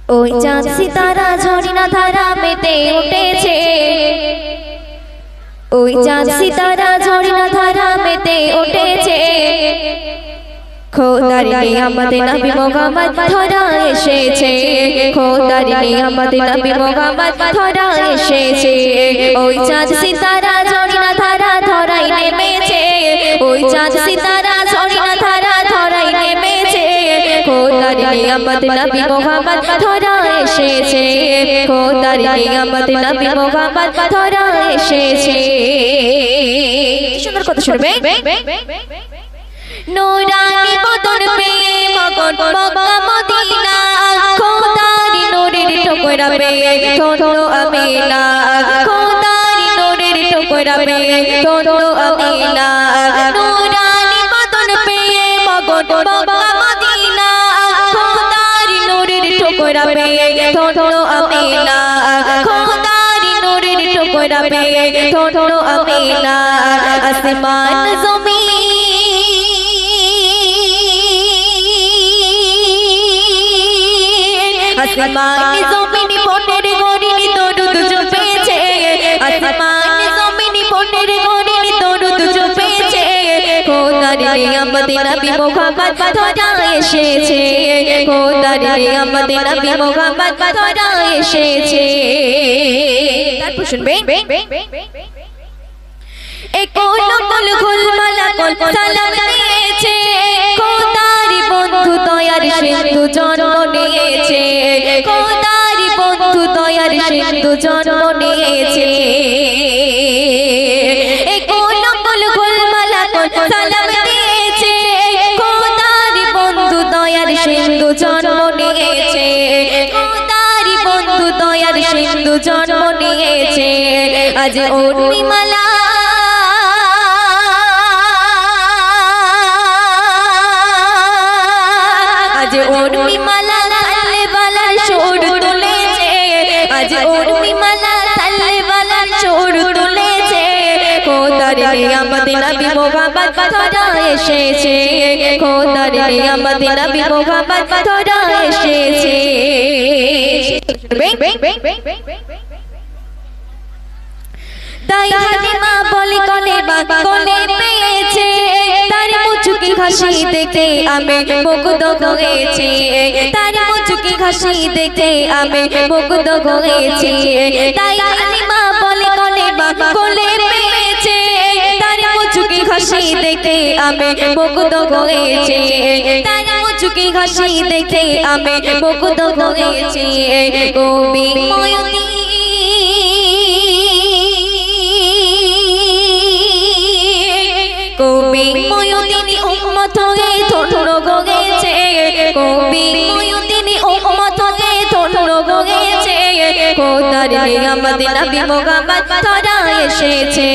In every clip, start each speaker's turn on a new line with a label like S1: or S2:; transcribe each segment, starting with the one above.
S1: ওই চাঁদ সিতারা ঝরিনা ধারা মেতে উঠেছে, ওই চাঁদ সিতারা ঝরিনা ধারা মেতে উঠেছে। খোদার নিয়ামতে নবী মুহাম্মদ ধরা এসেছে, খোদার নিয়ামতে নবী মুহাম্মদ ধরা এসেছে। ওই চাঁদ সিতারা ঝরিনা ধারা ধরাই নেমেছে, ওই চাঁদ সিতারা ঝরিনা ধারা ধরাই নেমেছে। খোদার নিয়ামতে নবী মুহাম্মদ ধরা এসেছে, খোদার নিয়ামতে নবী মুহাম্মদ ধরা এসেছে। সুন্দর কথা শুনবে। নূরানি বদন পেয়ে মগন মক্কা মদিনা, খোদারি নূরের টুকরা পেয়ে ধন্য আমিনা, খোদারি নূরের টুকরা পেয়ে ধন্য আমিনা। নূরানি বদন পেয়ে মগন মক্কা মদিনা, খোদারি নূরের টুকরা পেয়ে ধন্য আমিনা, খোদারি নূরের টুকরা পেয়ে ধন্য আমিনা। আসমান জমিন আসমান জমিন পনের গরিনি দরুদ জপেছে, আসমান জমিন পনের গরিনি দরুদ জপেছে। খোদার নিয়ামতে নবী মুহাম্মদ ধরা এসেছে, খোদার নিয়ামতে নবী মুহাম্মদ ধরা এসেছে। তারপর শুনবেন কোন কোন ঘুলমালা কোন সালাম দিয়েছে, খোদারি বন্ধু দয়ার সিন্ধু জন্ম নিয়েছে, খোদারি বন্ধু দয়ার সিন্ধু জন্ম নিয়েছে। কোন কোন ঘুলমালা কোন সালাম দিয়েছে, খোদারি বন্ধু দয়ার সিন্ধু জন্ম নিয়েছে, খোদারি বন্ধু দয়ার সিন্ধু জন্ম নিয়েছে। আজ উর্মিমালা উর্মিমালা তালে বালা সুর তুলেছে, আজ উর্মিমালা তালে বালা সুর তুলেছে। খোদার নিয়ামতে নবী মুহাম্মদ ধরা এসেছে, খোদার নিয়ামতে নবী মুহাম্মদ ধরা এসেছে। তাই হালিমা বলে কলেমা কোলে পেয়েছে, তার মুচকি হাসি দেখে আমি মুগ্ধ হয়েছি, তার মুচকি হাসি দেখে আমি মুগ্ধ হয়েছি। তাই হালিমা বলে কলেমা কোলে পেয়েছে, তার মুচকি হাসি দেখে আমি মুগ্ধ হয়েছি, তার মুচকি হাসি দেখে আমি মুগ্ধ হয়েছি। কবি ময়ূরী কবি ময়ূদিনী উম্মত হয়ে ধন্য গেছে, কবি ময়ূদিনী উম্মত হয়ে ধন্য গেছে। খোদার নিয়ামতে নবী মুহাম্মদ ধরা এসেছে,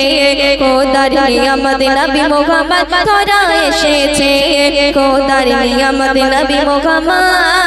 S1: খোদার নিয়ামতে নবী মুহাম্মদ ধরা এসেছে, খোদার নিয়ামতে নবী মুহাম্মদ